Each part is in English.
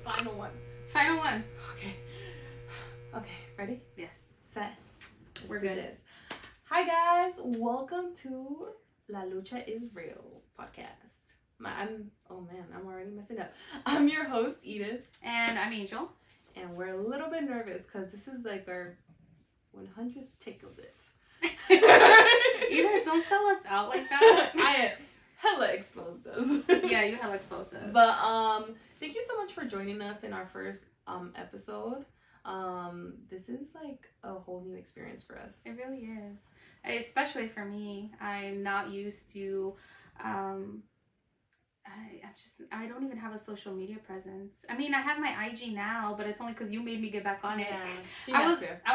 final one. Final one. Okay, ready? Yes. Set. We're do good. This. Hi guys, welcome to La Lucha is Real podcast. I'm already messing up. I'm your host, Edith. And I'm Angel. And we're a little bit nervous because this is like our 100th take of this. Edith, don't sell us out like that. I hella exposed us. Yeah, you hella exposed us. But thank you so much for joining us in our first episode. This is like a whole new experience for us. It really is. Especially for me. I'm not used to I don't even have a social media presence. I mean, I have my IG now, but it's only because you made me get back on it. I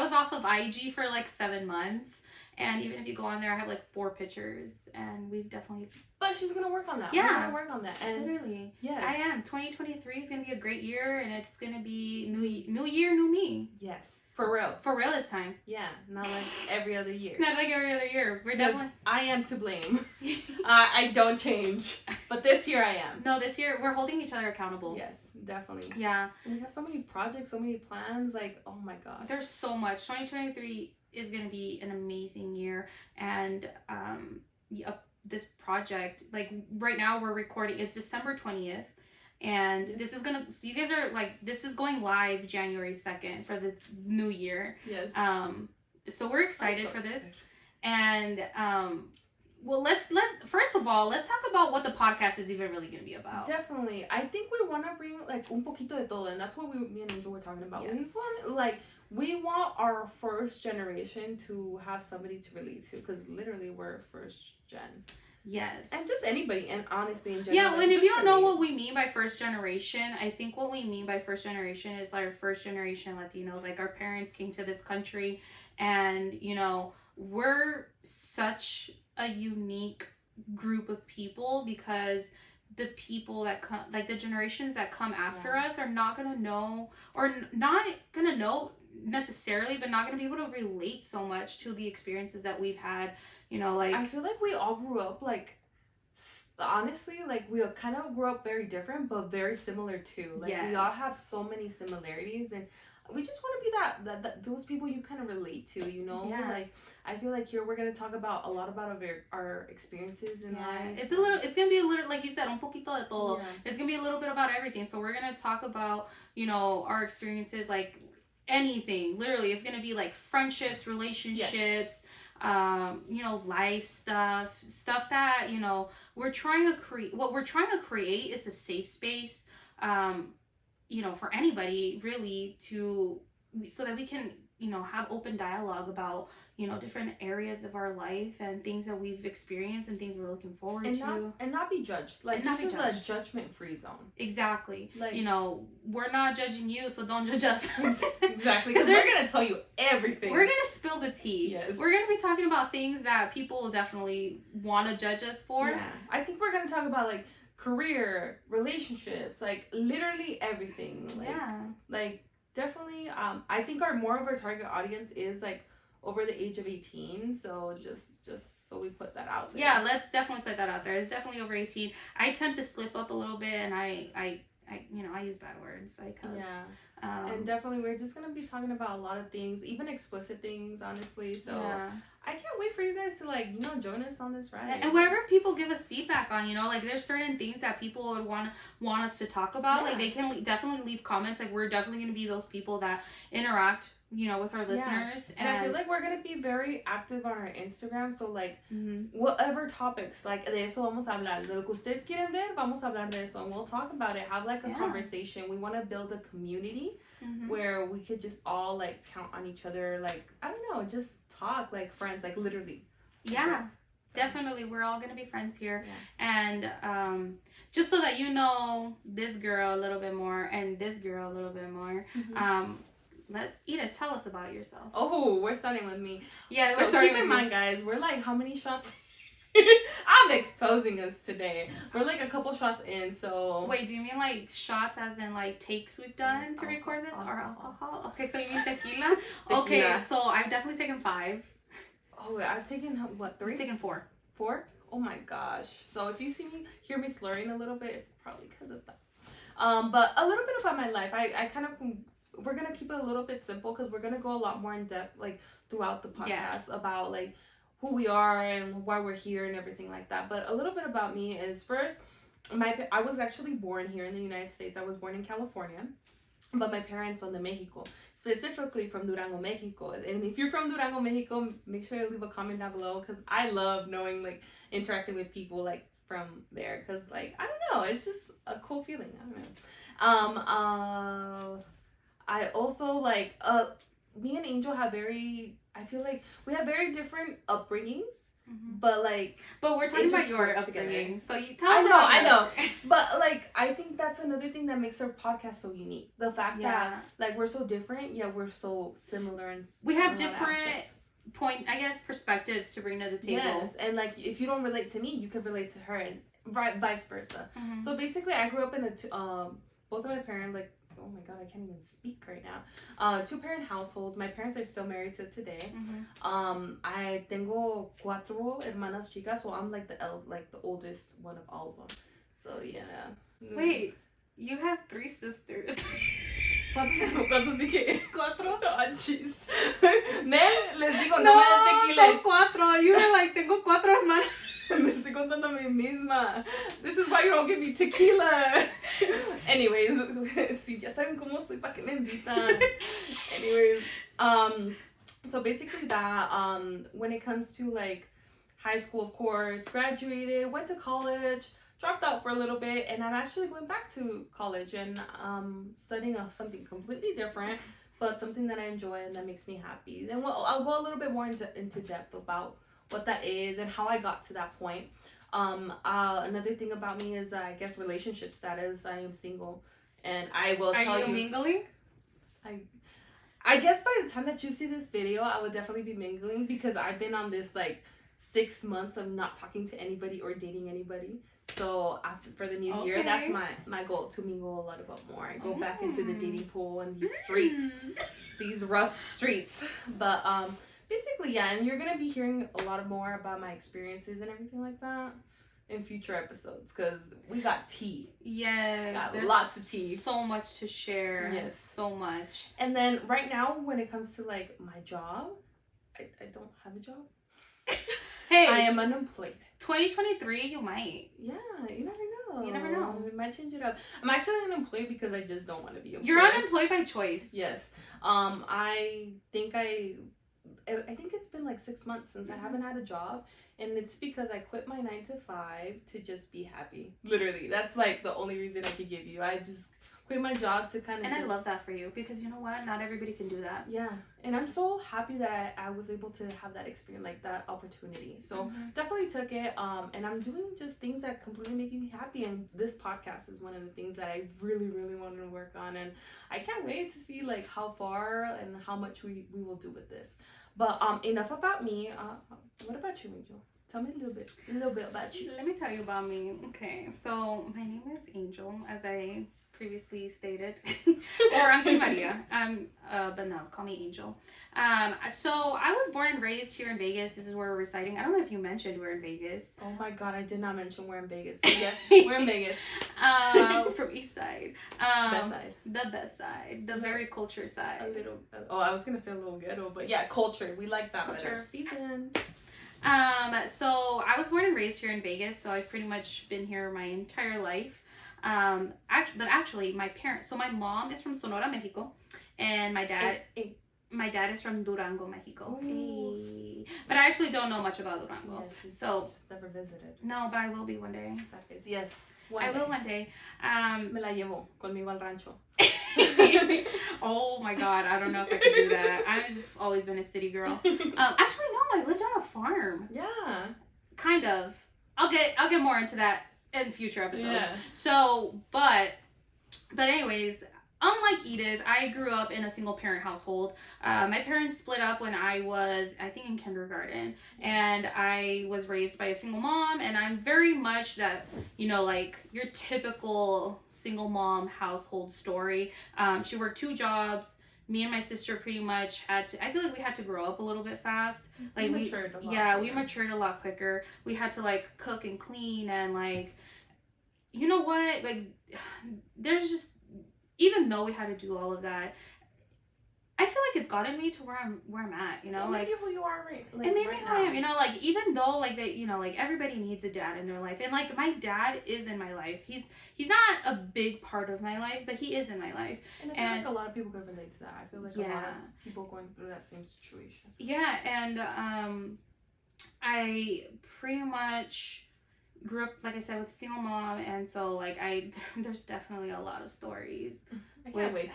was off of IG for like 7 months, and even if you go on there, I have like 4 pictures, and we've definitely. But she's gonna work on that. Yeah, we're gonna work on that. And literally, yes, I am. 2023 is gonna be a great year, and it's gonna be new year, new me. Yes, for real. For real this time. Yeah, not like every other year. Not like every other year. We're definitely. I am to blame. I don't change, but this year I am. No, this year we're holding each other accountable. Yes, definitely. Yeah. And we have so many projects, so many plans. Like, oh my god. There's so much. 2023 is gonna be an amazing year, and this project, like right now we're recording. It's December 20th. And yes. This is gonna. So you guys are like. This is going live January 2nd for the new year. Yes. So we're excited for this, and well, first of all, let's talk about what the podcast is even really gonna be about. Definitely, I think we want to bring like un poquito de todo, and that's what me and Angel were talking about. Yes. We want our first generation to have somebody to relate to, because literally we're first gen. Yes. And just anybody, and honestly, in general. Yeah, and if you don't know what we mean by first generation, I think what we mean by first generation is our first generation Latinos. Like, our parents came to this country, and, you know, we're such a unique group of people, because the people that come, like the generations that come after us, are not going to know, or not going to know necessarily, but not going to be able to relate so much to the experiences that we've had. You know, like, I feel like we all grew up, like, honestly, like, we kind of grew up very different, but very similar too. Like, yes. We all have so many similarities, and we just want to be that those people you kind of relate to, you know? Yeah. Like, I feel like here we're going to talk about a lot about our experiences in life. It's going to be a little, like you said, un poquito de todo. Yeah. It's going to be a little bit about everything. So we're going to talk about, you know, our experiences, like, anything. Literally, it's going to be, like, friendships, relationships, yes. You know, life stuff that, you know, we're trying to create. What we're trying to create is a safe space, you know, for anybody really, so that we can, you know, have open dialogue about, you know, different areas of our life and things that we've experienced and things we're looking forward to. And not be judged. Like, this is a judgment-free zone. Exactly. Like, you know, we're not judging you, so don't judge us. Exactly. Because we're going to tell you everything. We're going to spill the tea. Yes. We're going to be talking about things that people will definitely want to judge us for. Yeah. I think we're going to talk about, like, career, relationships, like, literally everything. Like, yeah. Like, definitely, I think more of our target audience is, like, over the age of 18, so just so we put that out there. Yeah, let's definitely put that out there. It's definitely over 18. I tend to slip up a little bit, and I you know, I use bad words. I cuss. Yeah. And definitely, we're just going to be talking about a lot of things, even explicit things, honestly. So yeah. I can't wait for you guys to, like, you know, join us on this ride. And whatever people give us feedback on, you know, like, there's certain things that people would want us to talk about. Yeah. Like, they can definitely leave comments. Like, we're definitely going to be those people that interact, you know, with our listeners. And I feel like we're going to be very active on our Instagram. So, like, whatever topics, like, de eso vamos a hablar. De lo que ustedes quieren ver, vamos a hablar de eso. And we'll talk about it. Have, like, a conversation. We want to build a community where we could just all, like, count on each other. Like, I don't know, just talk like friends, like, literally. Yeah. So. Definitely. We're all going to be friends here. Yeah. And just so that you know this girl a little bit more and this girl a little bit more, Edith, tell us about yourself. Oh, we're starting with me. Yeah, we're starting with keep in mind, guys, we're like, how many shots? I'm exposing us today. We're like a couple shots in, so... Wait, do you mean like shots as in like takes we've done to record this? Or alcohol? Okay, so you mean tequila? Okay, so I've definitely taken 5. Oh, I've taken, what, 3? I've taken 4. 4? Oh my gosh. So if you hear me slurring a little bit, it's probably because of that. But a little bit about my life. I kind of, we're gonna keep it a little bit simple because we're gonna go a lot more in depth like throughout the podcast about like who we are and why we're here and everything like that. But a little bit about me is first, I was actually born here in the United States. I was born in California. But my parents are from Mexico, specifically from Durango, Mexico. And if you're from Durango, Mexico, make sure you leave a comment down below because I love knowing, like, interacting with people, like, from there. Because, like, I don't know, it's just a cool feeling. I don't know. I also, like, me and Angel have I feel like we have very different upbringings. But we're talking about your upbringing, so you tell us. I know, but like I think that's another thing that makes our podcast so unique. The fact that like we're so different, yet we're so similar, and we have different perspectives to bring to the table. Yes, and like if you don't relate to me, you can relate to her, and vice versa. So basically, I grew up in both of my parents, like, oh my god, I can't even speak right now. 2-parent household. My parents are still married to today. I tengo 4 hermanas chicas, so I'm like the oldest one of all of them. So yeah. Wait, you have 3 sisters. ¿Cuántos dije? 4. Ah, jeez. Les digo, no me den tequila. Son 4. You were like, tengo 4 hermanas. Me estoy contando a mí misma. This is why you don't give me tequila. Anyways, si ya saben cómo soy, ¿para qué me invitan? Anyways, so basically that, when it comes to like high school, of course, graduated, went to college, dropped out for a little bit, and I'm actually going back to college and studying something completely different, but something that I enjoy and that makes me happy. Then I'll go a little bit more into depth about what that is and how I got to that point. Another thing about me is I guess relationship status. I am single, and I will tell you. Are you mingling? I guess by the time that you see this video, I would definitely be mingling because I've been on this like 6 months of not talking to anybody or dating anybody. So for the new year, that's my goal, to mingle a lot more. I go back into the dating pool and these streets, these rough streets. But basically, yeah, and you're going to be hearing a lot more about my experiences and everything like that in future episodes because we got tea. Yes. Got lots of tea. So much to share. Yes. So much. And then right now, when it comes to, like, my job, I don't have a job. Hey. I am unemployed. 2023, you might. Yeah, you never know. You never know. We might change it up. I'm actually unemployed because I just don't want to be employed. You're unemployed by choice. Yes. I think it's been like 6 months since I haven't had a job, and it's because I quit my 9 to 5 to just be happy. Literally, that's like the only reason I could give you. I just quit my job to kind of. And I love that for you because you know what? Not everybody can do that. Yeah, and I'm so happy that I was able to have that experience, like that opportunity. So definitely took it. And I'm doing just things that completely make me happy. And this podcast is one of the things that I really, really wanted to work on. And I can't wait to see like how far and how much we will do with this. But enough about me. What about you, Angel? Tell me a little bit about you. Let me tell you about me. Okay, so my name is Angel, as I previously stated, or Auntie Maria. But no, call me Angel. So I was born and raised here in Vegas. This is where we're residing. I don't know if you mentioned we're in Vegas. Oh my God, I did not mention we're in Vegas. So yes, we're in Vegas. From East Side. Best side. The best side. The very culture side. A little. I was gonna say a little ghetto, but yeah, culture. We like that. Culture Season. So I was born and raised here in Vegas. So I've pretty much been here my entire life. Actually, my parents. So my mom is from Sonora, Mexico, and my dad. My dad is from Durango, Mexico. Hey. But I actually don't know much about Durango. Yeah, so never visited. No, but I will be one day. Yes. I will one day. Me la llevo conmigo al rancho. Oh my God, I don't know if I could do that. I've always been a city girl. Actually, no, I lived on a farm. Yeah. Kind of. I'll get more into that in future episodes. Yeah. So, but anyways, unlike Edith, I grew up in a single parent household. My parents split up when I was, I think, in kindergarten, and I was raised by a single mom, and I'm very much that, like your typical single mom household story. She worked 2 jobs. Me and my sister pretty much I feel like we had to grow up a little bit fast. Like we matured a lot. Yeah, we matured a lot quicker. We had to like cook and clean and like, you know what? Like there's just, even though we had to do all of that, I feel like it's gotten me to where I'm at, you know, like who you are right. Like, it made right me who I am, you know, like even though like that, you know, like everybody needs a dad in their life, and like my dad is in my life. He's not a big part of my life, but he is in my life. And I feel like a lot of people can relate to that. I feel like a lot of people going through that same situation. Yeah, and I pretty much grew up, like I said, with a single mom, and so like there's definitely a lot of stories. I can't wait.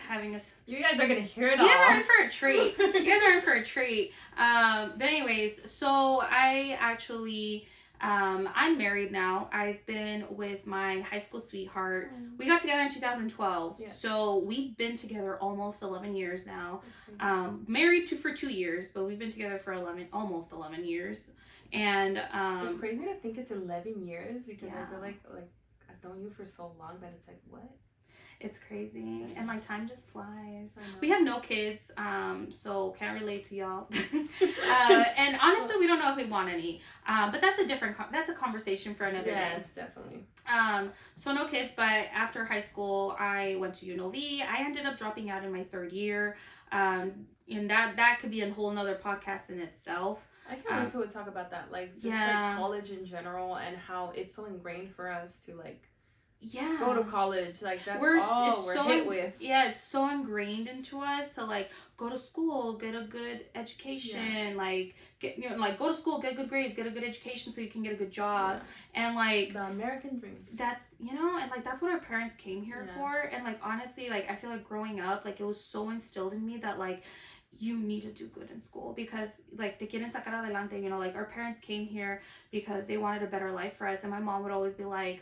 You guys are gonna hear it all. You guys are in for a treat. But anyways, so I actually, I'm married now. I've been with my high school sweetheart. We got together in 2012. Yeah. So we've been together almost 11 years now. Married for 2 years, but we've been together for almost 11 years. And it's crazy to think it's 11 years because I feel like I've known you for so long that it's like, what? It's crazy, and like time just flies. We have no kids, so can't relate to y'all. And honestly, we don't know if we want any. But that's a conversation for another day. Yes, definitely. So no kids, but after high school, I went to UNLV. I ended up dropping out in my 3rd year. And that could be a whole nother podcast in itself. I can't wait till we talk about that, like just like college in general and how it's so ingrained for us to like. Yeah. Go to college, like that's all we're hit with. Yeah, it's so ingrained into us to like go to school, get a good education, like go to school, get good grades, get a good education so you can get a good job, and like the American dream. That's and like that's what our parents came here for, and like honestly, like I feel like growing up, like it was so instilled in me that like you need to do good in school because like te quieren sacar adelante, you know, like our parents came here because they wanted a better life for us, and my mom would always be like,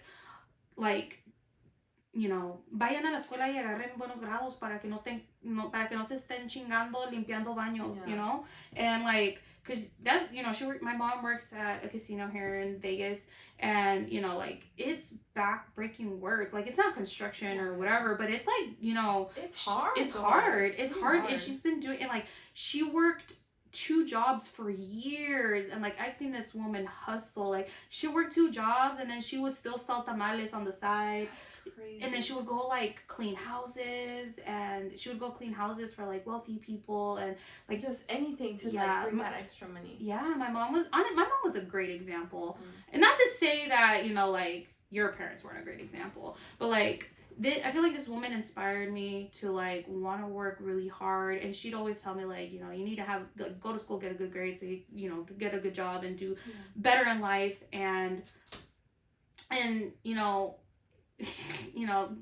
you know, vayan a la escuela y agarren buenos grados para que no se estén chingando limpiando baños, you know, and like, cause that's, you know, my mom works at a casino here in Vegas, and you know, like it's back-breaking work, like it's not construction or whatever, but it's like, you know, it's hard, it's hard, and she's been doing, and like she worked 2 jobs for years, and like I've seen this woman hustle. Like she worked 2 jobs and then she would still sell tamales on the side. That's crazy. And then she would go like clean houses, and she would go clean houses for like wealthy people, and like just anything to like bring that extra money. Yeah, my mom was a great example. And not to say that, you know, like your parents weren't a great example, but like I feel like this woman inspired me to like want to work really hard, and she'd always tell me like, you know, you need to have go to school, get a good grade, so you know get a good job and do better in life, and you know,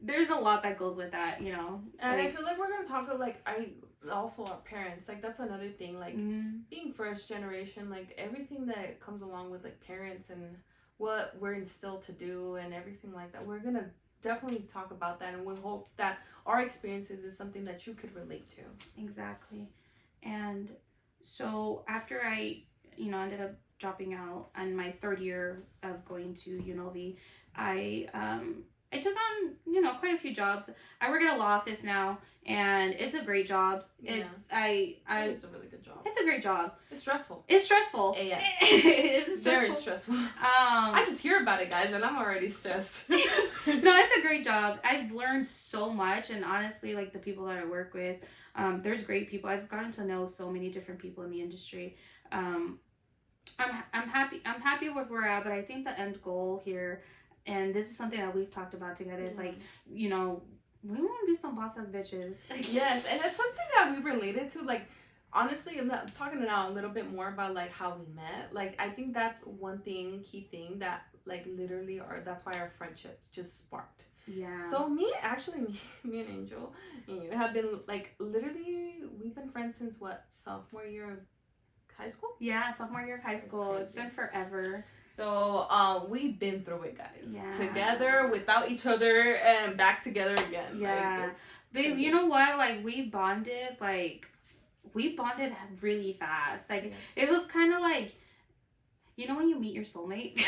there's a lot that goes with that, you know. And like, I feel like we're gonna talk like also our parents, like that's another thing, like being first generation, like everything that comes along with like parents and what we're instilled to do and everything like that. We're gonna definitely talk about that, and we hope that our experiences is something that you could relate to. Exactly. And so after I, you know, ended up dropping out in my 3rd year of going to UNLV, I took on, you know, quite a few jobs. I work at a law office now, and it's a great job. Yeah. It's a really good job. It's a great job. It's stressful. It's stressful. Yeah. It's very stressful. I just hear about it, guys, and I'm already stressed. No, it's a great job. I've learned so much, and honestly, like the people that I work with, there's great people. I've gotten to know so many different people in the industry. I'm happy with where we're at, but I think the end goal here, and this is something that we've talked about together, is like, you know, we want to be some boss ass bitches. Yes, and that's something that we related to. Like, honestly, talking now a little bit more about like how we met. Like, I think that's one key thing that like literally that's why our friendships just sparked. Yeah. So me and Angel and you have been like literally, we've been friends since what, sophomore year of high school? Yeah, sophomore year of high school. It's been forever. So we've been through it, guys. Yeah. Together, without each other, and back together again. Yeah. Like, babe, you know what? Like we bonded really fast. Like It was kind of like, you know when you meet your soulmate?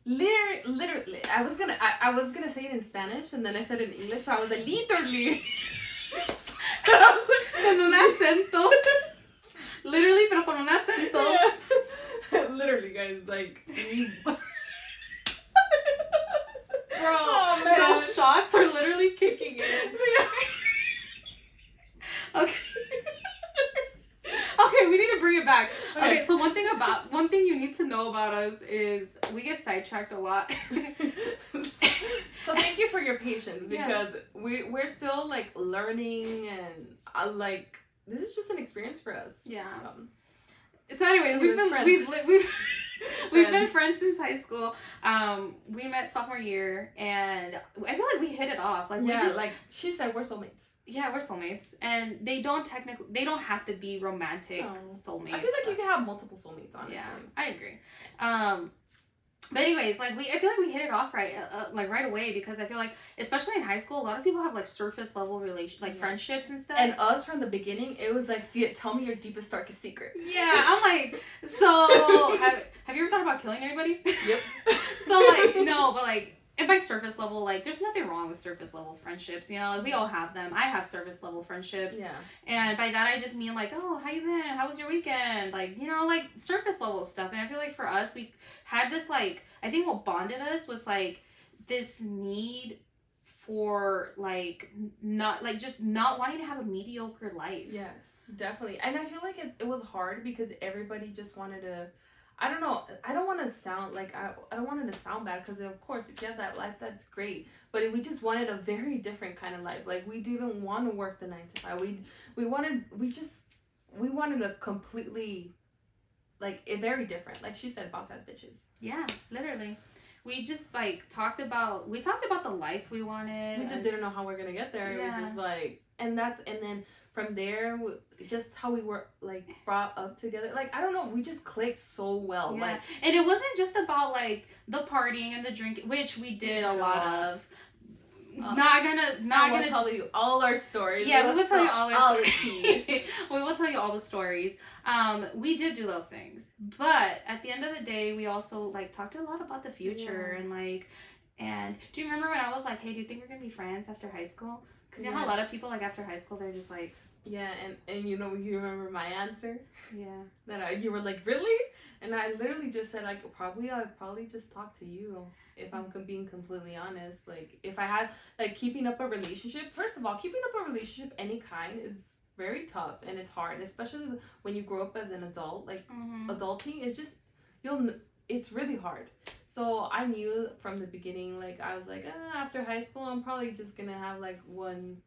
Literally, I was gonna say it in Spanish, and then I said it in English. So I was like, literally. Con un acento. Literally, pero con un acento. Yeah. Literally, guys, like Oh, man. those shots are literally kicking in. Okay. Okay, we need to bring it back. Okay, so one thing you need to know about us is we get sidetracked a lot. So thank you for your patience, because we're still like learning, and like this is just an experience for us. Yeah. So anyway, we've been friends since high school. We met sophomore year, and I feel like we hit it off. Like like she said, we're soulmates. Yeah, we're soulmates, and they don't have to be romantic soulmates. I feel like you can have multiple soulmates, honestly. Yeah, I agree. But anyways, like I feel like we hit it off right away, because I feel like, especially in high school, a lot of people have like surface level friendships and stuff. And us from the beginning, it was like, tell me your deepest, darkest secret. Yeah, I'm like, so have you ever thought about killing anybody? Yep. So like, no, but like, and by surface level, like, there's nothing wrong with surface level friendships, you know, like, we all have them. I have surface level friendships. Yeah. And by that, I just mean, like, oh, how you been? How was your weekend? Like, you know, like, surface level stuff. And I feel like for us, we had this, like, I think what bonded us was, like, this need for, like, not wanting to have a mediocre life. Yes, definitely. And I feel like it was hard because everybody just wanted to, I don't know. I don't want to sound like I don't want it to sound bad, because of course if you have that life, that's great. But we just wanted a very different kind of life. Like, we didn't want to work the 9 to 5. We wanted a completely, like, very different. Like she said, boss ass bitches. Yeah, literally. We just like talked about the life we wanted. We just didn't know how we're gonna get there. Yeah. It was just like, and then from there, just how we were like brought up together. Like, I don't know, we just clicked so well. Yeah. Like, and it wasn't just about like the partying and the drinking, which we did a lot of. Not gonna tell you all our stories. Yeah, we will tell you all our stories. We will tell you all the stories. We did do those things, but at the end of the day, we also like talked a lot about the future and do you remember when I was like, hey, do you think we're gonna be friends after high school? Because you know how a lot of people like after high school they're just like. Yeah, and you know, you remember my answer? Yeah. That you were like, really? And I literally just said, like, I'd probably just talk to you, if I'm being completely honest. Like, if I had, like, keeping up a relationship, first of all, keeping up a relationship any kind is very tough, and it's hard, especially when you grow up as an adult. Like, adulting is just, it's really hard. So I knew from the beginning, like, I was like, after high school, I'm probably just gonna have, like, one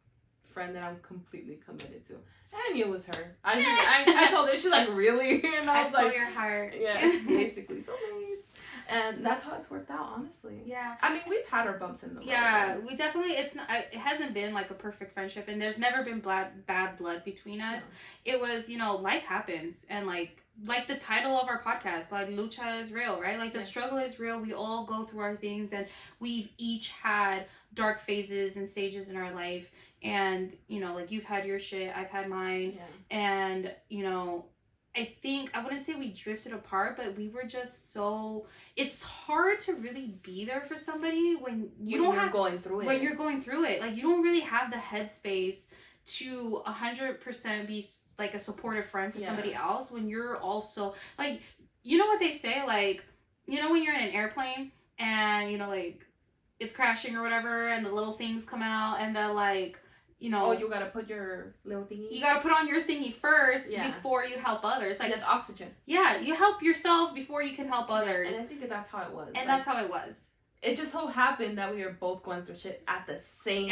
friend that I'm completely committed to. And I knew it was her. I told her, she's like, really? And I was stole like, your heart. Yeah, it's basically soulmates. And that's how it's worked out, honestly. Yeah. I mean, we've had our bumps in the road. Yeah, we definitely, it hasn't been like a perfect friendship, and there's never been bad blood between us. No. It was, you know, life happens, and like the title of our podcast, like, Lucha is real, right? Like, the struggle is real. We all go through our things, and we've each had dark phases and stages in our life. And, you know, like, you've had your shit, I've had mine. Yeah. And, you know, I think, I wouldn't say we drifted apart, but we were just so, it's hard to really be there for somebody when you're going through it. Like, you don't really have the headspace to 100% be, like, a supportive friend for somebody else when you're also, like, you know what they say, like, you know when you're in an airplane and, you know, like, it's crashing or whatever, and the little things come out, and they're like, you know... Oh, you gotta put your little thingy? You gotta put on your thingy first before you help others. Like, and that's oxygen. Yeah, you help yourself before you can help others. And I think that's how it was. And that's how it was. It just so happened that we were both going through shit at the same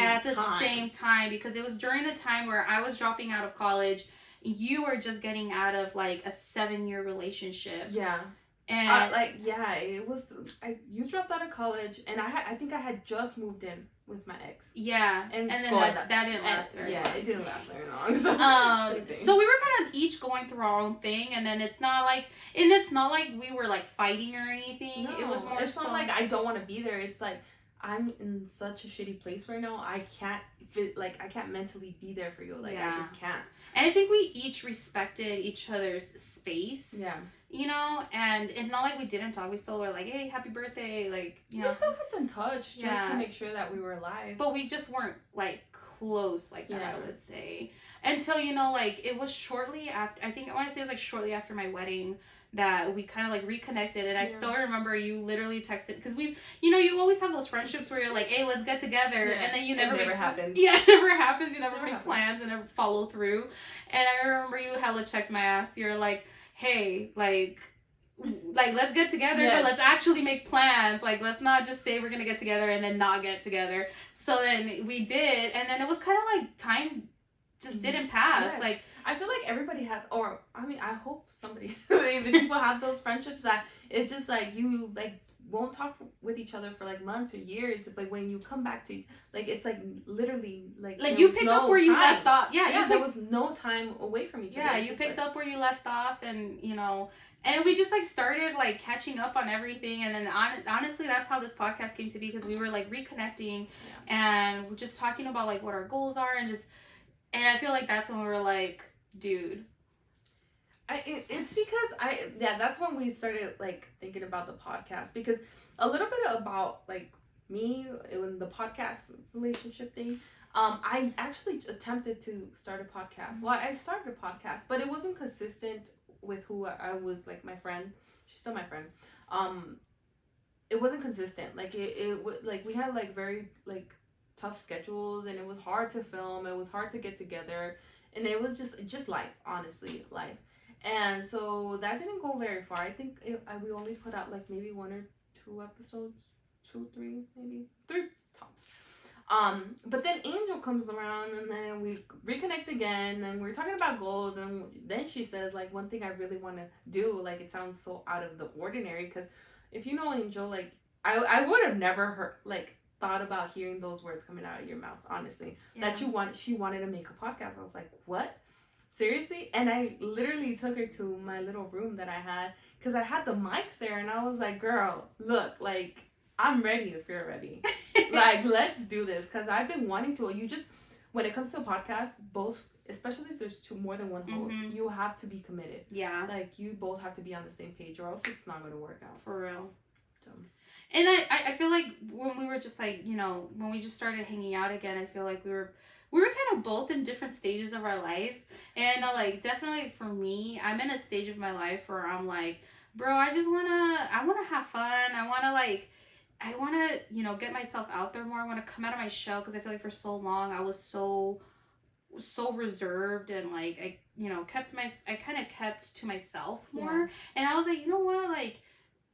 time, because it was during the time where I was dropping out of college. You were just getting out of, like, a 7-year relationship. Yeah. And it was. You dropped out of college, and I think I had just moved in with my ex. Yeah, and then that didn't last very long. Yeah, it didn't last very long. So we were kind of each going through our own thing, and then it's not like we were like fighting or anything. No, it was more. It's not like I don't want to be there. It's like, I'm in such a shitty place right now. I can't mentally be there for you. Like, I just can't. And I think we each respected each other's space. Yeah. You know, and it's not like we didn't talk. We still were like, hey, happy birthday. Like, you know. We still kept in touch just to make sure that we were alive. But we just weren't, like, close like that, I would say. Until, you know, like, it was shortly after, I want to say it was, like, shortly after my wedding that we kind of like reconnected. And I still remember you literally texted, because you always have those friendships where you're like, hey, let's get together, and then you never happens. Yeah, it never happens. You never make plans and never follow through. And I remember you hella checked my ass. You're like, hey, like let's get together, but let's actually make plans. Like, let's not just say we're gonna get together and then not get together. So then we did, and then it was kind of like time just didn't pass. Yes. Like, I feel like everybody has, or I mean, I hope somebody, people have those friendships that it's just like you like won't talk with each other for like months or years, but when you come back to, like, it's like literally like you picked up where you left off. There was no time away from each other. Yeah, you picked up where you left off, and and we just like started like catching up on everything. And then honestly, that's how this podcast came to be, because we were like reconnecting and just talking about like what our goals are, and I feel like that's when we were like, dude. It's because that's when we started like thinking about the podcast, because a little bit about like me in the podcast relationship thing. I actually attempted to start a podcast. Well, I started a podcast, but it wasn't consistent with who I was, like my friend. She's still my friend. It wasn't consistent. Like like we had like very like tough schedules, and it was hard to film. It was hard to get together, and it was just life, honestly, life. And so that didn't go very far. I think we only put out like maybe 1 or 2 episodes, 2, 3, maybe 3 tops. But then Angel comes around, and then we reconnect again, and we're talking about goals, and then she says like, one thing I really want to do, like, it sounds so out of the ordinary, because if you know Angel, like I would have never heard, like, thought about hearing those words coming out of your mouth, honestly, that she wanted to make a podcast. I was like, what? Seriously? And I literally took her to my little room that I had, because I had the mics there, and I was like, girl, look, like, I'm ready if you're ready. Like, let's do this, because I've been wanting to. When it comes to a podcast, both, especially if there's more than one host, you have to be committed. Yeah. Like, you both have to be on the same page, or else it's not going to work out. For real. So. And I feel like when we were just like, when we just started hanging out again, I feel like we were kind of both in different stages of our lives. And like, definitely for me, I'm in a stage of my life where I'm like, bro, I want to have fun. I want to, get myself out there more. I want to come out of my shell, because I feel like for so long I was so reserved, and like, I kind of kept to myself more. Yeah. And I was like, you know what, like,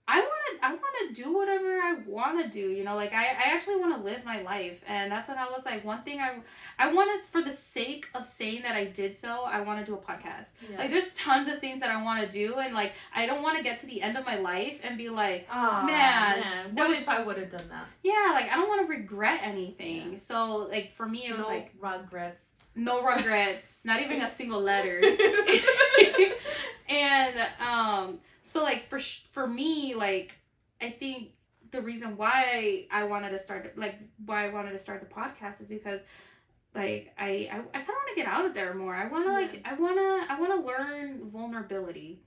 I want to do whatever I want to do, like, I actually want to live my life. And that's when I was like, one thing I want to, for the sake of saying that I did so, I want to do a podcast. Yeah. Like, there's tons of things that I want to do, and like, I don't want to get to the end of my life and be like, man, what if I would have done that? Yeah, like, I don't want to regret anything. Yeah. So like, for me, it was like, regrets. No regrets. Not even a single letter. And so like, for me, like, I think the reason why I wanted to start the podcast is because, like, I kind of want to get out of there more. I want to I want to learn vulnerability.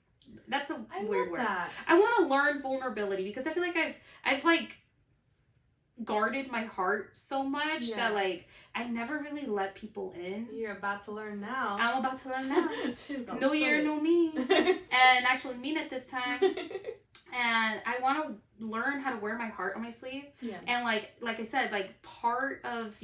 That's a weird word. I want to learn vulnerability, because I feel like I've like guarded my heart so much that like I never really let people in. You're about to learn now. I'm about to learn now. New year, new me. And actually mean it this time. And I want to learn how to wear my heart on my sleeve. Yeah. And like I said, like, part of,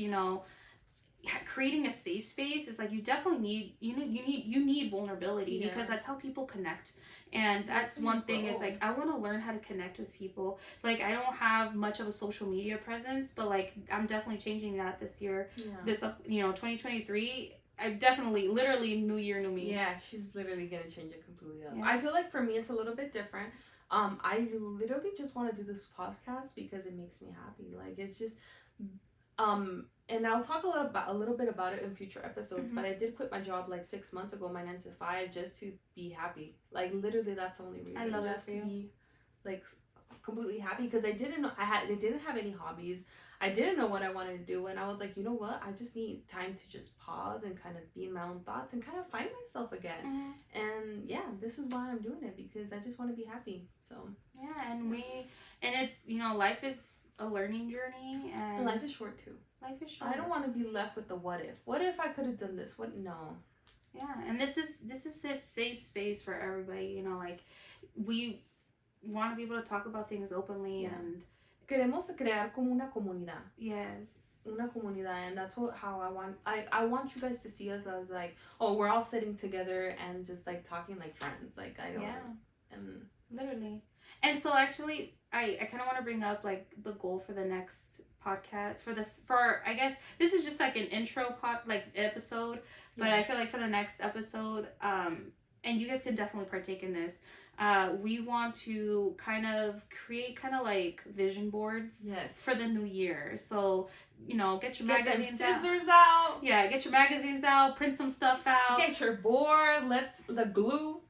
creating a safe space is like, you definitely need vulnerability, because that's how people connect. And that's one thing is like, I want to learn how to connect with people. Like, I don't have much of a social media presence, but like, I'm definitely changing that this year. Yeah. This 2023, I definitely, literally, new year, new me. Yeah, she's literally gonna change it completely up. Yeah. I feel like for me it's a little bit different. I literally just want to do this podcast because it makes me happy. Like, it's just and I'll talk a little bit about it in future episodes, but I did quit my job like 6 months ago, my 9 to 5, just to be happy. Like, literally, that's the only reason. I love just that for you. To be like completely happy, because I didn't have any hobbies. I didn't know what I wanted to do, and I was like, you know what? I just need time to just pause and kind of be in my own thoughts and kind of find myself again. And yeah, this is why I'm doing it, because I just want to be happy. So yeah, and it's life is a learning journey, and life is short too. Life is short. I don't want to be left with the what if. What if I could have done this? What? No. Yeah, and this is a safe space for everybody. Like, we want to be able to talk about things openly and queremos crear como una comunidad. Yes. Una comunidad, and that's how I want you guys to see us as like, oh, we're all sitting together and just like talking like friends. Like I don't and literally. And so actually I kind of want to bring up like the goal for the next podcast for I guess this is just like an intro episode, but I feel like for the next episode and you guys can definitely partake in this. We want to kind of create like vision boards for the new year. So, you know, get your magazines out. Scissors out. Yeah, get your magazines out, print some stuff out. Get your board, the glue.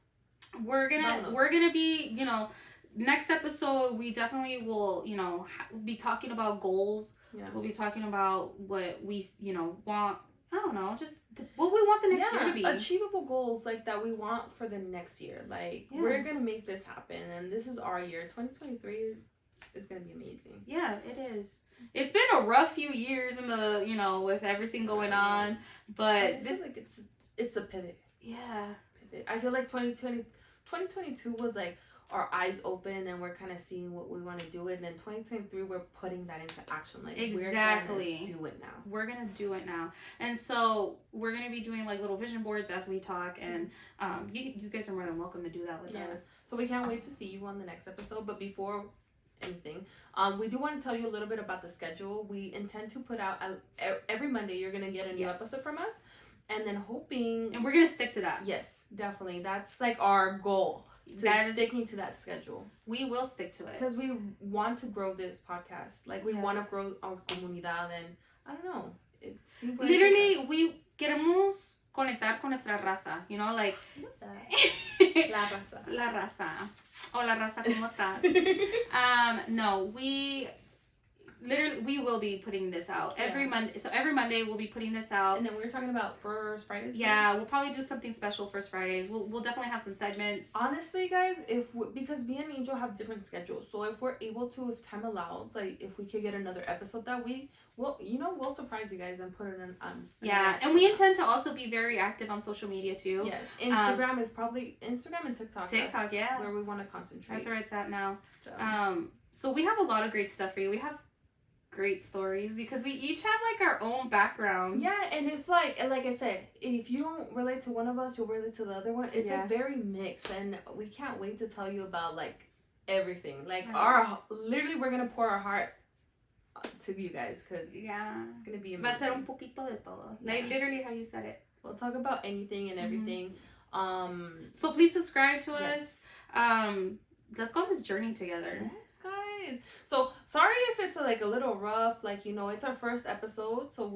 We're gonna be, you know, next episode we definitely will, you know, be talking about goals. Yeah. We'll be talking about what we, you know, want. I don't know, just what we want the next year to be. Achievable goals like that we want for the next year. Like we're gonna make this happen, and this is our year. 2023 is gonna be amazing. Yeah, it is. It's been a rough few years in the, you know, with everything going on, but this like it's a pivot. Yeah, pivot. I feel like 2022 was like our eyes open and we're kind of seeing what we want to do, and then 2023 we're putting that into action. Like exactly, we're gonna do it now. We're gonna do it now, and so we're gonna be doing like little vision boards as we talk, and you guys are more than welcome to do that with us. So we can't wait to see you on the next episode. But before anything, we do want to tell you a little bit about the schedule. We intend to put out every Monday. You're gonna get a new episode from us, and then and we're gonna stick to that. Yes, definitely. That's like our goal. Sticking to that schedule. We will stick to it. Because we want to grow this podcast. Like, we want to grow our comunidad, and I don't know. Literally, we queremos conectar con nuestra raza. You know, like... La raza. La raza. Hola, raza, ¿cómo estás? No, we will be putting this out every Monday. So every Monday we'll be putting this out. And then we were talking about First Fridays. Yeah, we'll probably do something special First Fridays. We'll definitely have some segments. Honestly, guys, because me and Angel have different schedules, so if we're able to, if time allows, like if we could get another episode that week, we'll surprise you guys and put it on. Yeah, and we intend to also be very active on social media too. Yes, Instagram is probably Instagram and TikTok. TikTok, yeah, where we want to concentrate. That's where it's at now. So we have a lot of great stuff for you. We have great stories because we each have like our own background. Yeah, and it's like I said, if you don't relate to one of us, you'll relate to the other one. It's like very mixed, and we can't wait to tell you about like everything. Like literally we're gonna pour our heart to you guys because it's gonna be amazing. Va a ser un poquito de todo. Like literally how you said it. We'll talk about anything and everything. So please subscribe to us. Let's go on this journey together. Yes, guys. So sorry if it's a little rough. Like, you know, it's our first episode, so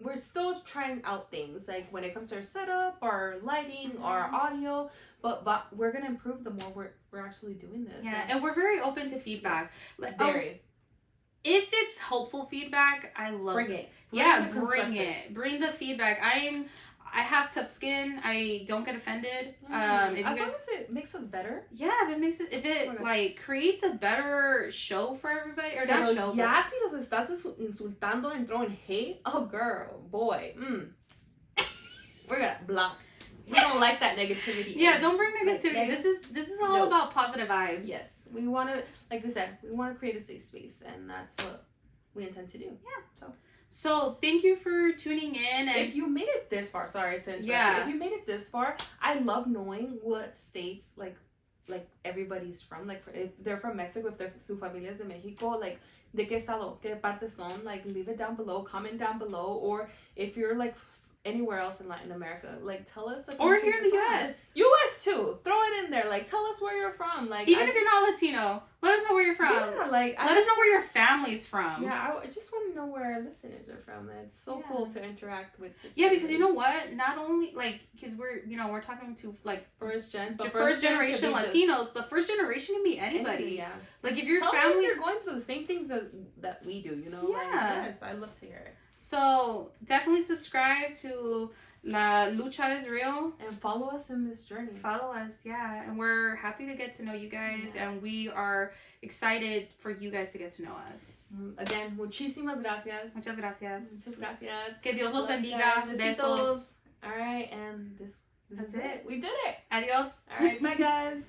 we're still trying out things like when it comes to our setup, our lighting, our audio. But we're gonna improve the more we're actually doing this. Yeah, and we're very open to feedback. Yes, very. If it's helpful feedback, I love it. Bring it. Bring the feedback. I have tough skin. I don't get offended. As long as it makes us better. Yeah, if it like creates a better show for everybody, or not show. Yeah, si nos estás insultando and throwing hate, oh girl, boy, we're gonna block. We don't like that negativity. Yeah, don't bring negativity. This is all about positive vibes. Yes, we want to, like we said, we want to create a safe space, and that's what we intend to do. Yeah. So thank you for tuning in. And if you made it this far, sorry to interrupt. Yeah. If you made it this far, I love knowing what states like everybody's from. Like if they're from Mexico, if they're su familias de Mexico, like de qué estado, qué parte son. Like leave it down below, comment down below, or if you're like anywhere else in Latin America, like tell us. Or here in the U.S. U.S. too. Throw it in there. Like tell us where you're from. Like even if you're not Latino, let us know where you're from. Yeah, like let us know where your family's from. Yeah, I just want to know where our listeners are from. It's so cool to interact with this. Yeah, because you know what? Not only because we're talking to like first generation Latinos, but first generation can be anybody. Yeah. Like if your tell family, me if you're going through the same things that we do. You know. Yeah. Like, yes, I love to hear it. So definitely subscribe to La Lucha is Real. And follow us in this journey. Follow us, yeah. And we're happy to get to know you guys. Yeah. And we are excited for you guys to get to know us. Again, muchísimas gracias. Muchas gracias. Muchas gracias. Que Dios los bendiga. Besos. All right, and that's it. We did it. Adios. All right, bye guys.